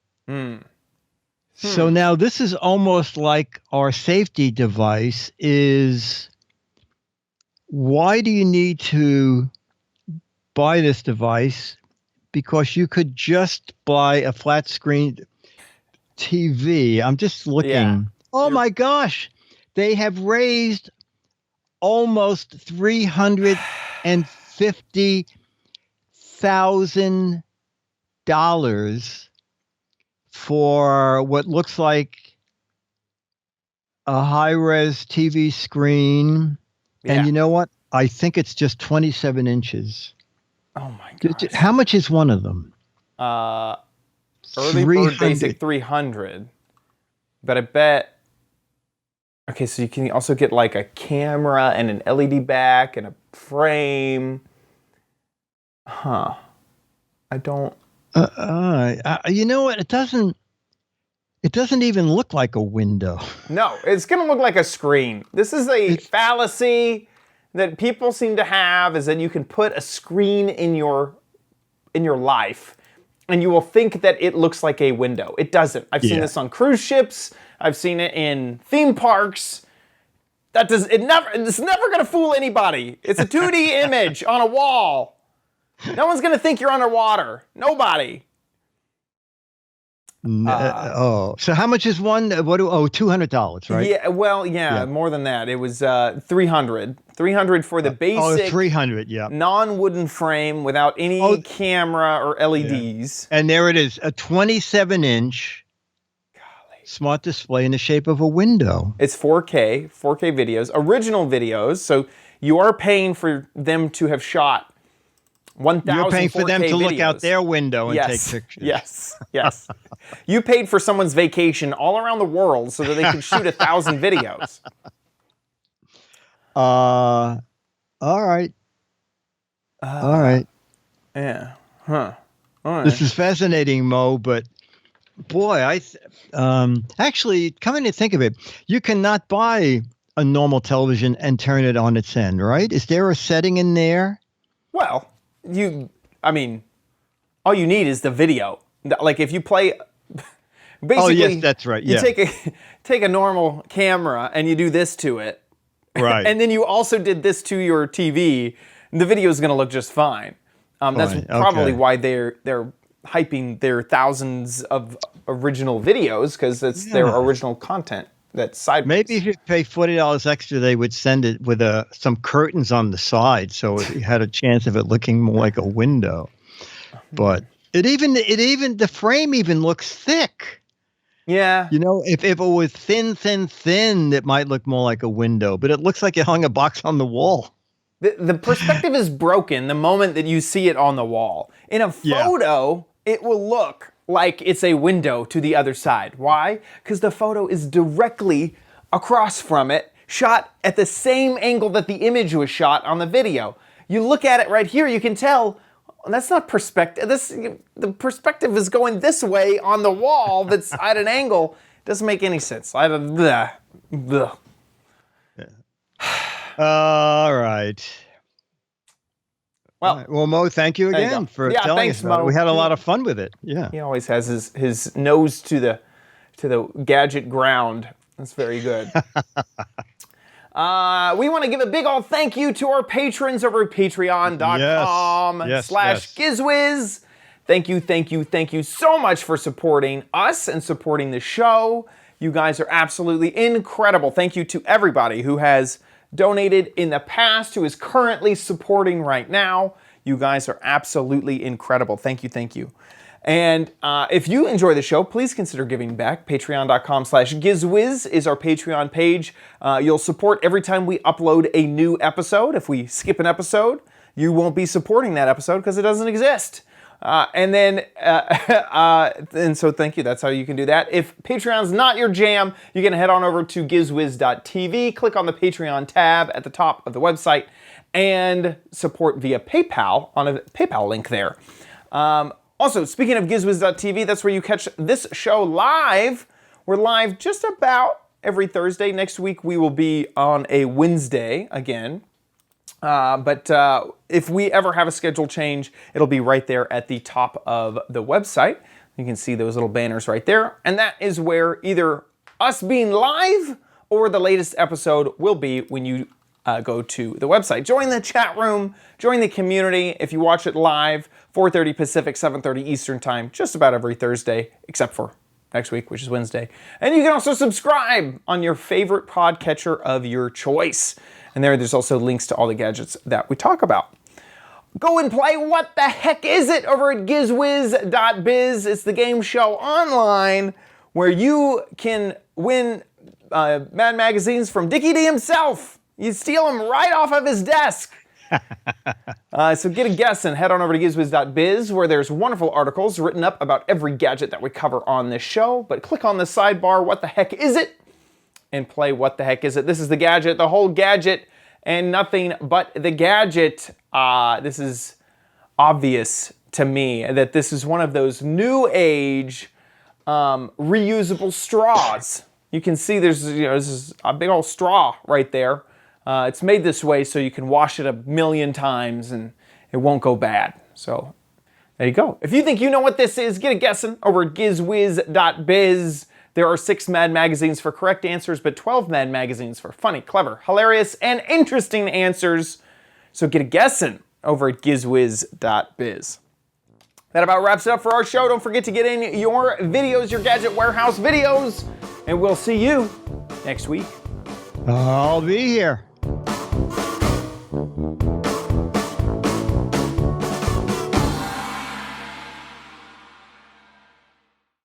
So now this is almost like our safety device is, why do you need to buy this device? Because you could just buy a flat screen TV. I'm just looking. Yeah. Oh my gosh. They have raised almost $350,000 for what looks like a high-res TV screen. Yeah. And you know what? I think it's just 27 inches. Oh my gosh. How much is one of them? Early bird basic 300. But I bet. Okay, so you can also get like a camera and an LED back and a frame. Huh. I don't. You know what? It doesn't even look like a window. No, it's going to look like a screen. This is a fallacy that people seem to have, is that you can put a screen in your life and you will think that it looks like a window. It doesn't. I've seen this on cruise ships. I've seen it in theme parks. It's never going to fool anybody. It's a 2D image on a wall. No one's going to think you're underwater. Nobody. So how much is one? $200, right? Yeah, well, more than that. It was $300. $300 for the basic $300, non-wooden frame without any camera or LEDs. And there it is, a 27-inch smart display in the shape of a window. It's 4K videos, original videos. So you are paying for them to have shot 1,000 You're paying for 4K them to videos. look out their window and take pictures. Yes. You paid for someone's vacation all around the world so that they could shoot 1,000 videos. All right. Yeah. Huh. All right. This is fascinating, Mo, but boy, actually, coming to think of it, you cannot buy a normal television and turn it on its end, right? Is there a setting in there? Well, all you need is the video. Like if you play, basically. Oh yes, that's right. You Yeah. take a normal camera and you do this to it, right? And then you also did this to your TV. And the video is going to look just fine. That's probably why they're hyping their thousands of original videos, because it's their original content that's sideways. Maybe if you pay $40 extra, they would send it with some curtains on the side, so it had a chance of it looking more like a window. But the frame even looks thick. Yeah. You know, if it was thin, it might look more like a window, but it looks like it hung a box on the wall. The perspective is broken the moment that you see it on the wall. In a photo, it will look like it's a window to the other side. Why? Because the photo is directly across from it, shot at the same angle that the image was shot on the video. You look at it right here, you can tell that's not perspective. The perspective is going this way on the wall that's at an angle. Doesn't make any sense. Blah. All right. Well, Mo, thank you again for telling us about it. We had a lot of fun with it. Yeah. He always has his nose to the gadget ground. That's very good. We want to give a big old thank you to our patrons over at patreon.com/Giz Wiz. Thank you so much for supporting us and supporting the show. You guys are absolutely incredible. Thank you to everybody who has donated in the past, who is currently supporting right now. You guys are absolutely incredible. Thank you. And if you enjoy the show, please consider giving back. Patreon.com/Giz Wiz is our Patreon page. You'll support every time we upload a new episode. If we skip an episode, you won't be supporting that episode because it doesn't exist. And so thank you. That's how you can do that. If Patreon's not your jam, you can head on over to gizwiz.tv, click on the Patreon tab at the top of the website, and support via PayPal on a PayPal link there. Also, speaking of gizwiz.tv, that's where you catch this show live. We're live just about every Thursday. Next week we will be on a Wednesday again. But if we ever have a schedule change, it'll be right there at the top of the website. You can see those little banners right there. And that is where either us being live or the latest episode will be when you go to the website. Join the chat room, join the community. If you watch it live, 4:30 Pacific, 7:30 Eastern time, just about every Thursday, except for next week, which is Wednesday. And you can also subscribe on your favorite podcatcher of your choice. And there's also links to all the gadgets that we talk about. Go and play What the Heck Is It over at gizwiz.biz. It's the game show online where you can win Mad magazines from Dickie D himself. You steal them right off of his desk. So get a guess and head on over to gizwiz.biz where there's wonderful articles written up about every gadget that we cover on this show. But click on the sidebar, What the Heck Is It? And play What the Heck Is It? This is the gadget, the whole gadget, and nothing but the gadget. This is obvious to me that this is one of those new age reusable straws. You can see there's this is a big old straw right there. It's made this way so you can wash it 1,000,000 times and it won't go bad. So there you go. If you think you know what this is, get a guessing over at gizwiz.biz. There are 6 Mad magazines for correct answers, but 12 Mad magazines for funny, clever, hilarious, and interesting answers. So get a guessing over at gizwiz.biz. That about wraps it up for our show. Don't forget to get in your videos, your Gadget Warehouse videos, and we'll see you next week. I'll be here.